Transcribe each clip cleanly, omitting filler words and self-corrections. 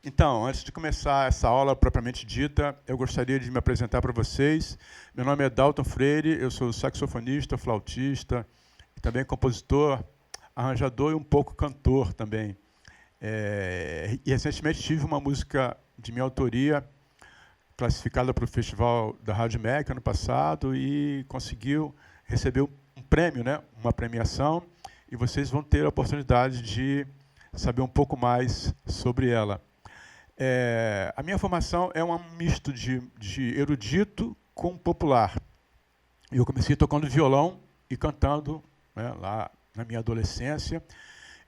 Então, antes de começar essa aula propriamente dita, eu gostaria de me apresentar para vocês. Meu nome é Dalton Freire, eu sou saxofonista, flautista, e também compositor, arranjador e um pouco cantor também. E recentemente tive uma música de minha autoria classificada para o Festival da Rádio MEC ano passado e conseguiu receber um prêmio, né? Uma premiação, e vocês vão ter a oportunidade de saber um pouco mais sobre ela. A minha formação é um misto de erudito com popular. Eu comecei tocando violão e cantando, né, lá na minha adolescência.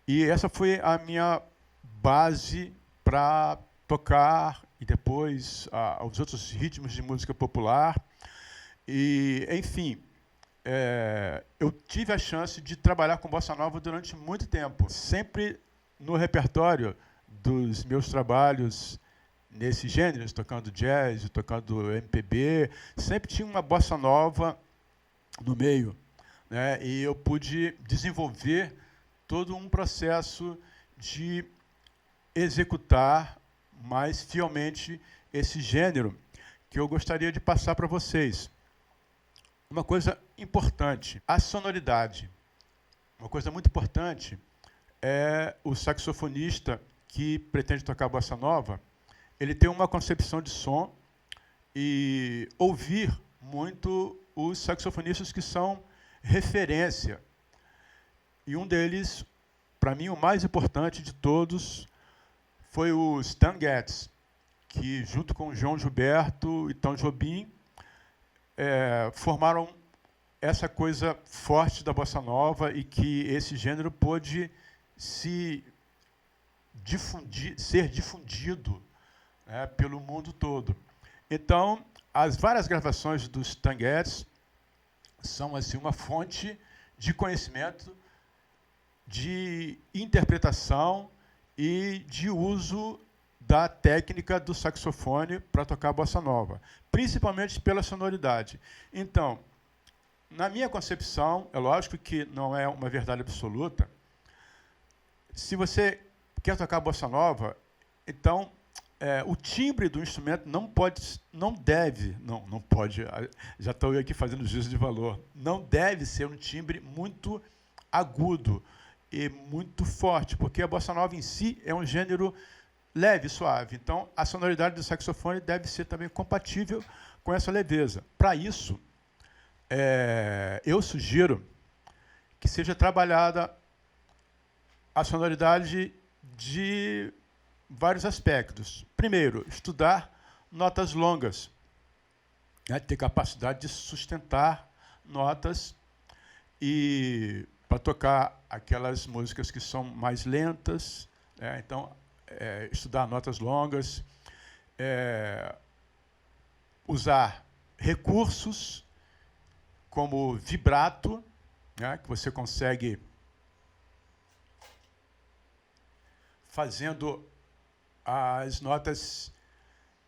E essa foi a minha base para tocar e depois os outros ritmos de música popular. E, enfim, eu tive a chance de trabalhar com bossa nova durante muito tempo. Sempre no repertório dos meus trabalhos nesses gêneros, tocando jazz, tocando MPB, sempre tinha uma bossa nova no meio, né? E eu pude desenvolver todo um processo de executar mais fielmente esse gênero que eu gostaria de passar para vocês. Uma coisa importante, a sonoridade. Uma coisa muito importante é o saxofonista que pretende tocar bossa nova, ele tem uma concepção de som e ouvir muito os saxofonistas que são referência. E um deles, para mim, o mais importante de todos, foi o Stan Getz, que, junto com o João Gilberto e Tom Jobim, formaram essa coisa forte da bossa nova e que esse gênero pôde ser difundido, né, pelo mundo todo. Então, as várias gravações dos Stan Getz são assim, uma fonte de conhecimento, de interpretação e de uso da técnica do saxofone para tocar bossa nova, principalmente pela sonoridade. Então, na minha concepção, é lógico que não é uma verdade absoluta, se você quer tocar bossa nova, então o timbre do instrumento não pode, já estou eu aqui fazendo juízo de valor, não deve ser um timbre muito agudo e muito forte, porque a bossa nova em si é um gênero leve, suave. Então, a sonoridade do saxofone deve ser também compatível com essa leveza. Para isso, eu sugiro que seja trabalhada a sonoridade de vários aspectos. Primeiro, estudar notas longas, né, ter capacidade de sustentar notas e para tocar aquelas músicas que são mais lentas, né, então estudar notas longas, usar recursos como vibrato, né, que você consegue fazendo as notas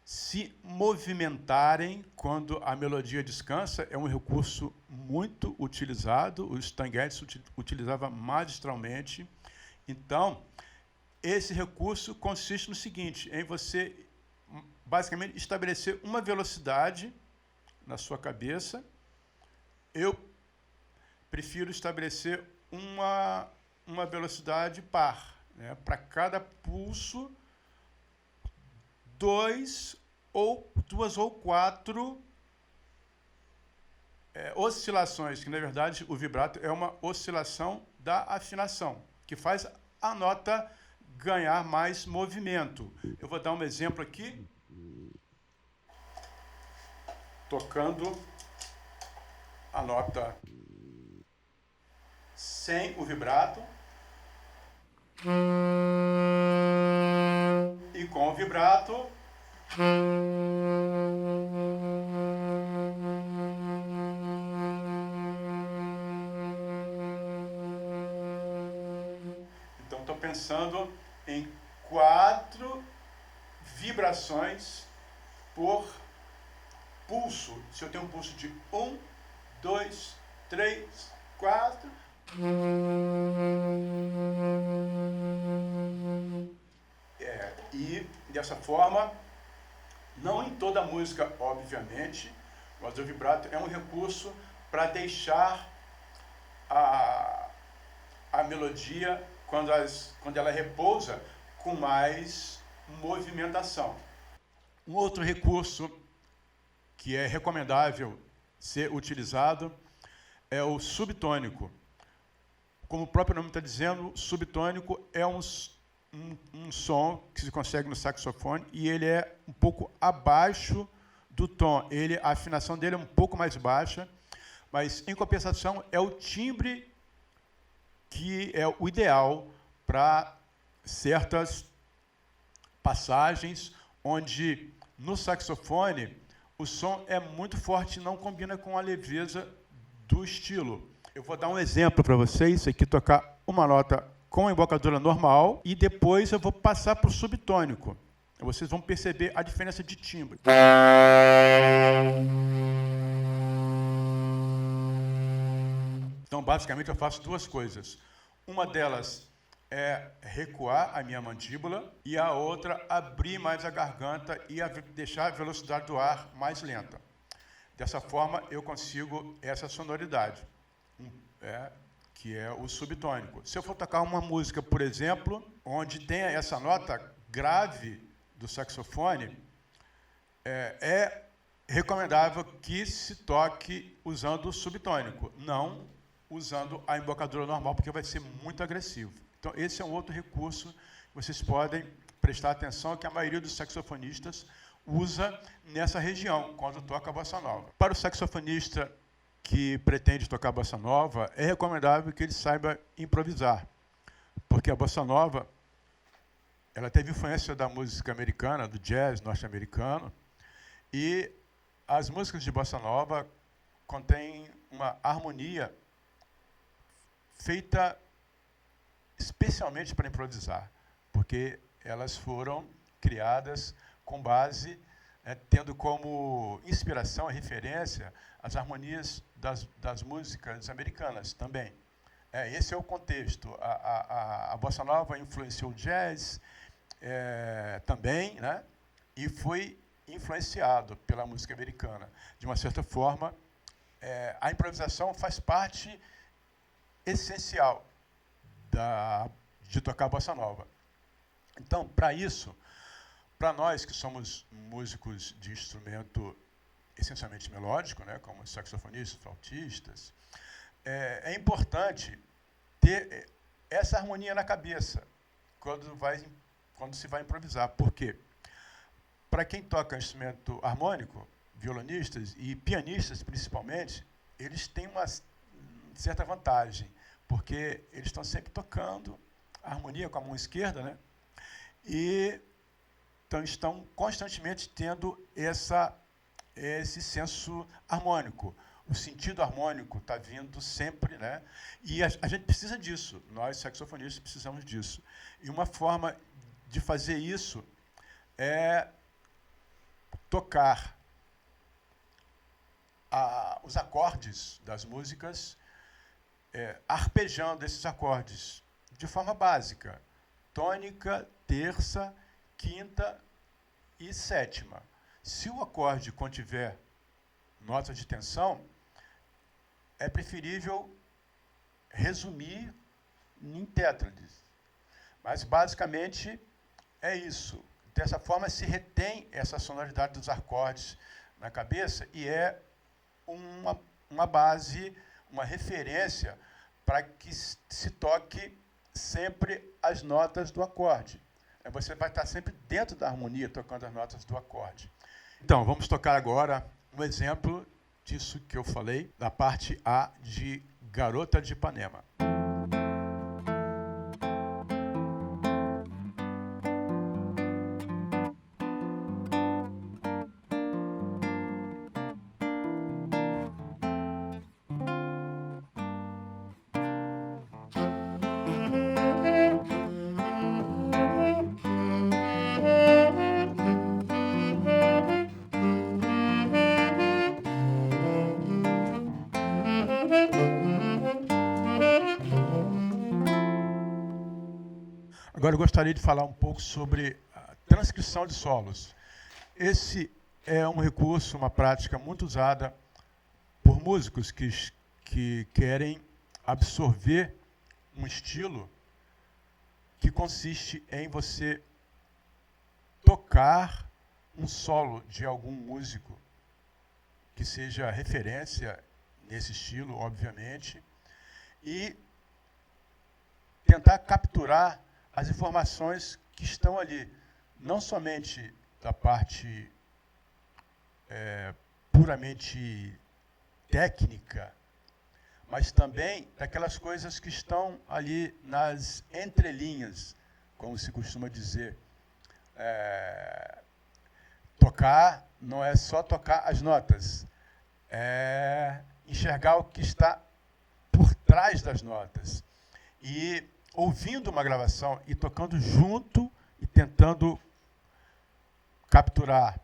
se movimentarem quando a melodia descansa. É um recurso muito utilizado, o Stan Getz utilizava magistralmente. Então, esse recurso consiste no seguinte, em você, basicamente, estabelecer uma velocidade na sua cabeça. Eu prefiro estabelecer uma velocidade par, né? Para cada pulso, duas ou quatro oscilações, que, na verdade, o vibrato é uma oscilação da afinação, que faz a nota ganhar mais movimento. Eu vou dar um exemplo aqui, tocando a nota sem o vibrato e com o vibrato. Então, estou pensando em 4 vibrações por pulso. Se eu tenho um pulso de 1, 2, 3, 4. E Dessa forma, não em toda música, obviamente, mas o vibrato é um recurso para deixar a melodia, quando ela repousa, com mais movimentação. Um outro recurso que é recomendável ser utilizado é o subtônico. Como o próprio nome está dizendo, subtônico é um som que se consegue no saxofone e ele é um pouco abaixo do tom. A afinação dele é um pouco mais baixa, mas, em compensação, é o timbre que é o ideal para certas passagens onde, no saxofone, o som é muito forte e não combina com a leveza do estilo. Eu vou dar um exemplo para vocês, aqui tocar uma nota com a embocadura normal e depois eu vou passar para o subtônico. Vocês vão perceber a diferença de timbre. Então, basicamente, eu faço duas coisas. Uma delas é recuar a minha mandíbula e a outra abrir mais a garganta e deixar a velocidade do ar mais lenta. Dessa forma, eu consigo essa sonoridade, que é o subtônico. Se eu for tocar uma música, por exemplo, onde tenha essa nota grave do saxofone, é recomendável que se toque usando o subtônico, não usando a embocadura normal, porque vai ser muito agressivo. Então, esse é um outro recurso que vocês podem prestar atenção, que a maioria dos saxofonistas usa nessa região, quando toca a bossa nova. Para o saxofonista que pretende tocar bossa nova, é recomendável que ele saiba improvisar, porque a bossa nova ela teve influência da música americana, do jazz norte-americano, e as músicas de bossa nova contêm uma harmonia feita especialmente para improvisar, porque elas foram criadas com base, tendo como inspiração e referência as harmonias das músicas americanas também. Esse é o contexto. A bossa nova influenciou o jazz também, né? E foi influenciado pela música americana. De uma certa forma, a improvisação faz parte essencial de tocar bossa nova. Então, para isso, para nós que somos músicos de instrumento essencialmente melódico, né, como saxofonistas, flautistas, é importante ter essa harmonia na cabeça quando se vai improvisar. Por quê? Para quem toca instrumento harmônico, violonistas e pianistas principalmente, eles têm uma certa vantagem, porque eles estão sempre tocando a harmonia com a mão esquerda, né? E então estão constantemente tendo esse senso harmônico. O sentido harmônico está vindo sempre, né? E a gente precisa disso, nós saxofonistas precisamos disso. E uma forma de fazer isso é tocar os acordes das músicas, arpejando esses acordes de forma básica: tônica, terça, quinta e sétima. Se o acorde contiver notas de tensão, é preferível resumir em tétrades. Mas, basicamente, é isso. Dessa forma, se retém essa sonoridade dos acordes na cabeça e é uma base, uma referência para que se toque sempre as notas do acorde. Você vai estar sempre dentro da harmonia, tocando as notas do acorde. Então, vamos tocar agora um exemplo disso que eu falei, da parte A de Garota de Ipanema. Agora eu gostaria de falar um pouco sobre transcrição de solos. Esse é um recurso, uma prática muito usada por músicos que querem absorver um estilo que consiste em você tocar um solo de algum músico que seja referência nesse estilo, obviamente, e tentar capturar as informações que estão ali, não somente da parte puramente técnica, mas também daquelas coisas que estão ali nas entrelinhas, como se costuma dizer. Tocar não é só tocar as notas, é enxergar o que está por trás das notas. E ouvindo uma gravação e tocando junto e tentando capturar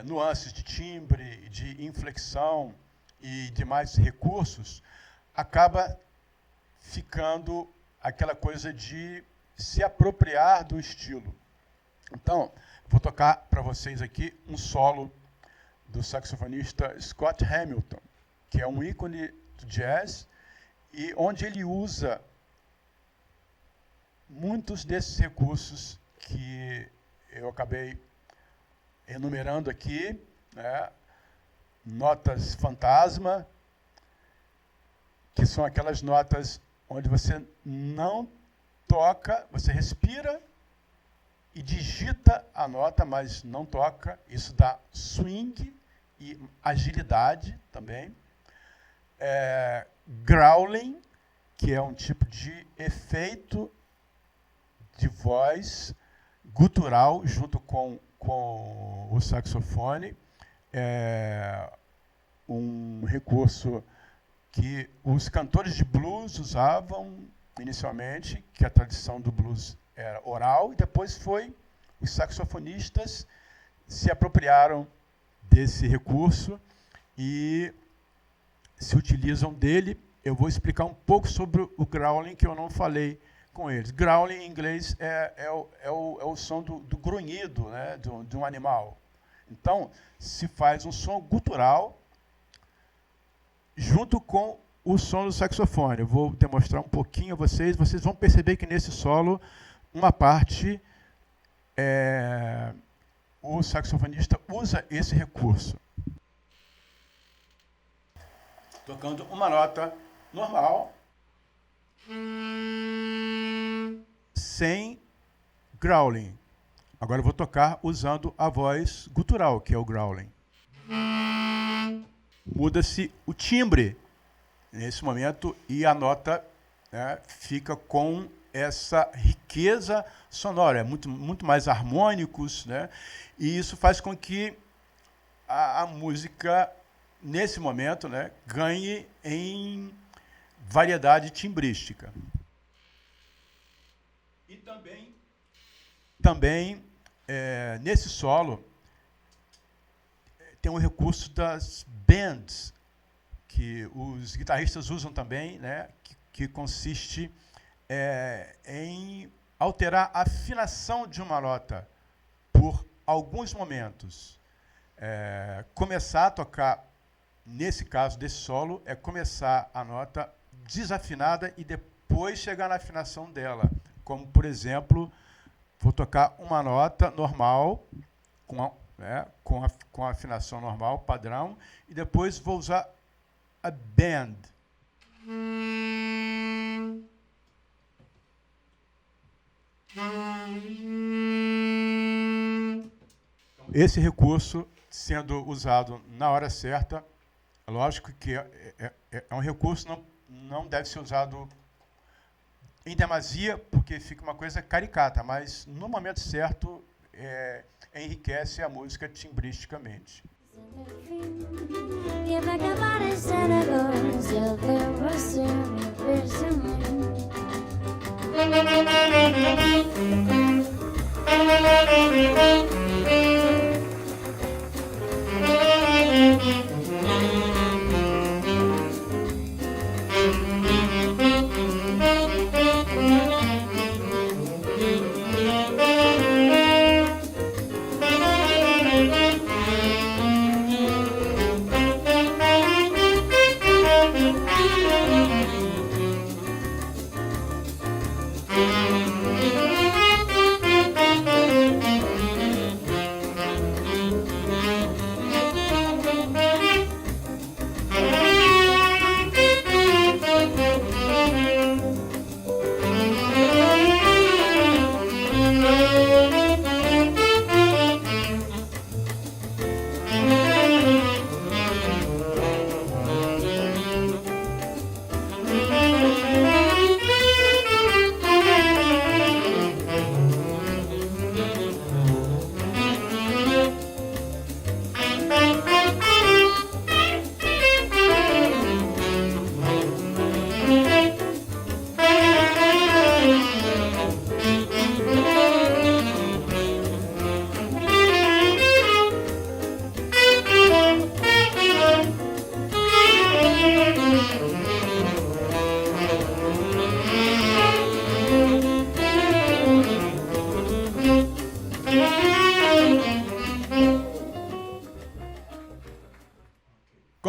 nuances de timbre, de inflexão e demais recursos, acaba ficando aquela coisa de se apropriar do estilo. Então, vou tocar para vocês aqui um solo do saxofonista Scott Hamilton, que é um ícone do jazz, e onde ele usa muitos desses recursos que eu acabei enumerando aqui, né? Notas fantasma, que são aquelas notas onde você não toca, você respira e digita a nota, mas não toca. Isso dá swing e agilidade também. Growling, que é um tipo de efeito de voz gutural junto com o saxofone. Um recurso que os cantores de blues usavam inicialmente, que a tradição do blues era oral, e depois os saxofonistas se apropriaram desse recurso e se utilizam dele. Eu vou explicar um pouco sobre o growling, que eu não falei com eles. Growling, em inglês, é o som do grunhido, né, de um animal. Então, se faz um som gutural junto com o som do saxofone. Eu vou demonstrar um pouquinho a vocês. Vocês vão perceber que nesse solo, uma parte, o saxofonista usa esse recurso. Tocando uma nota normal, sem growling. Agora eu vou tocar usando a voz gutural, que é o growling. Muda-se o timbre nesse momento e a nota, né, fica com essa riqueza sonora, é muito mais harmônicos, né? E isso faz com que a música, nesse momento, né, ganhe em variedade timbrística. E também nesse solo, tem um recurso das bends, que os guitarristas usam também, né, que consiste em alterar a afinação de uma nota por alguns momentos. Começar a tocar, nesse caso desse solo, é começar a nota desafinada e depois chegar na afinação dela. Como, por exemplo, vou tocar uma nota normal, com a afinação normal, padrão, e depois vou usar a bend. Esse recurso sendo usado na hora certa, lógico que é um recurso que não deve ser usado em demasia, porque fica uma coisa caricata, mas no momento certo enriquece a música timbristicamente.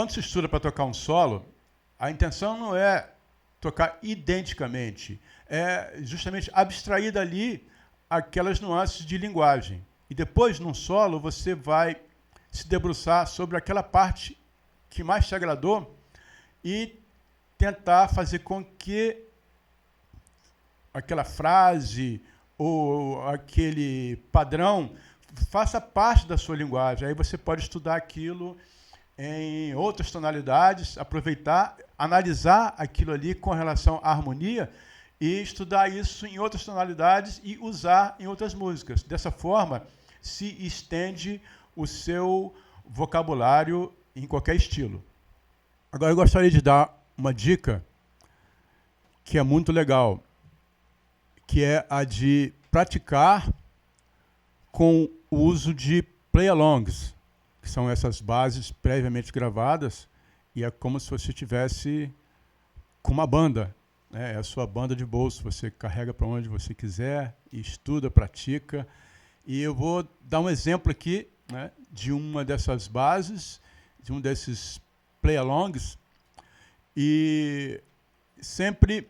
quando se estuda para tocar um solo, a intenção não é tocar identicamente, é justamente abstrair dali aquelas nuances de linguagem. E depois, num solo, você vai se debruçar sobre aquela parte que mais te agradou e tentar fazer com que aquela frase ou aquele padrão faça parte da sua linguagem. Aí você pode estudar aquilo em outras tonalidades, aproveitar, analisar aquilo ali com relação à harmonia e estudar isso em outras tonalidades e usar em outras músicas. Dessa forma, se estende o seu vocabulário em qualquer estilo. Agora, eu gostaria de dar uma dica que é muito legal, que é a de praticar com o uso de play-alongs, que são essas bases previamente gravadas, e é como se você estivesse com uma banda, né? É a sua banda de bolso, você carrega para onde você quiser, estuda, pratica. E eu vou dar um exemplo aqui, né, de uma dessas bases, de um desses play-alongs, e sempre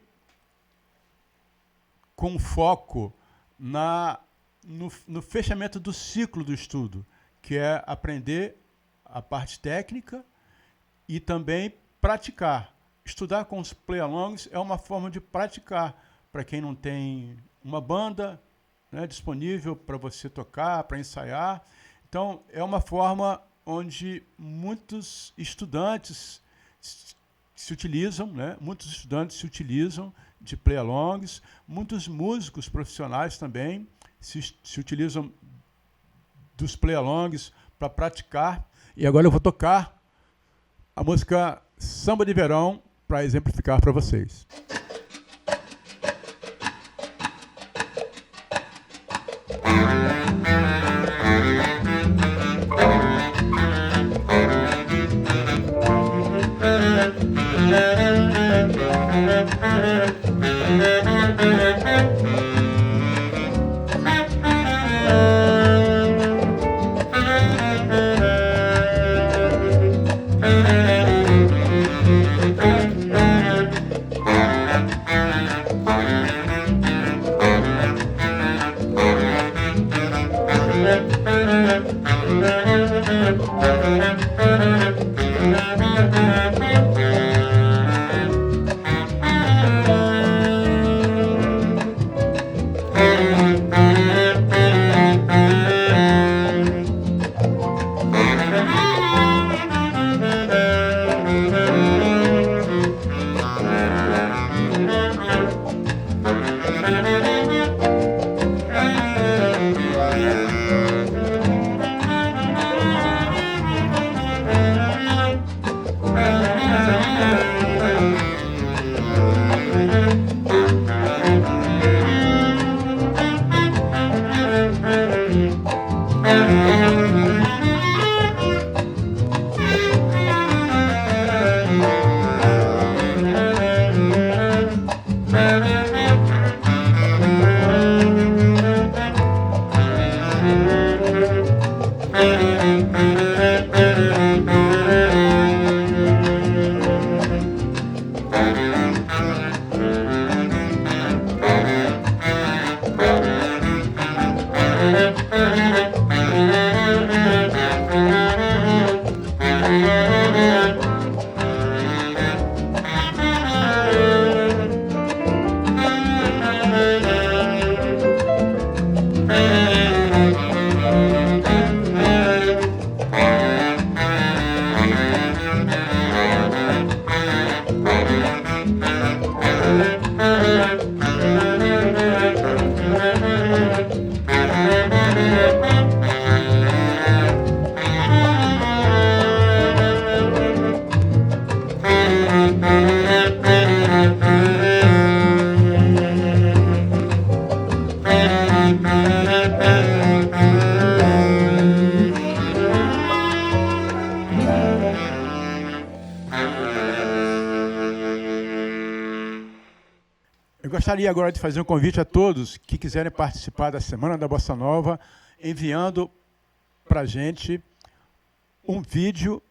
com foco no fechamento do ciclo do estudo, que é aprender a parte técnica e também praticar. Estudar com os play-alongs é uma forma de praticar, para quem não tem uma banda, né, disponível para você tocar, para ensaiar. Então, é uma forma onde muitos estudantes se utilizam, né? Muitos estudantes se utilizam de play-alongs, muitos músicos profissionais também se utilizam dos play-alongs para praticar. E agora eu vou tocar a música Samba de Verão para exemplificar para vocês. Eu gostaria agora de fazer um convite a todos que quiserem participar da Semana da Bossa Nova, enviando para a gente um vídeo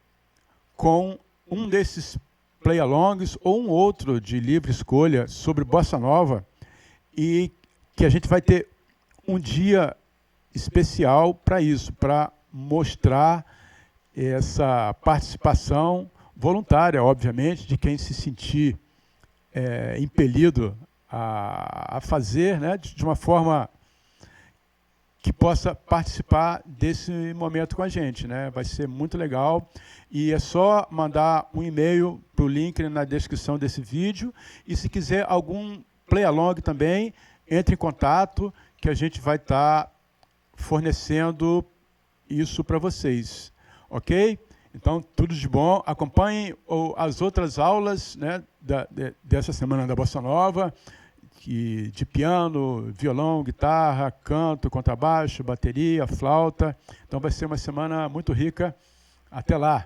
com um desses play-alongs ou um outro de livre escolha sobre Bossa Nova, e que a gente vai ter um dia especial para isso, para mostrar essa participação voluntária, obviamente, de quem se sentir impelido a fazer, né, de uma forma que possa participar desse momento com a gente, né? Vai ser muito legal. E é só mandar um e-mail para o link na descrição desse vídeo. E se quiser algum play-along também, entre em contato, que a gente vai estar fornecendo isso para vocês. Ok? Então, tudo de bom. Acompanhem as outras aulas, né, dessa semana da Bossa Nova, de piano, violão, guitarra, canto, contrabaixo, bateria, flauta. Então vai ser uma semana muito rica. Até lá!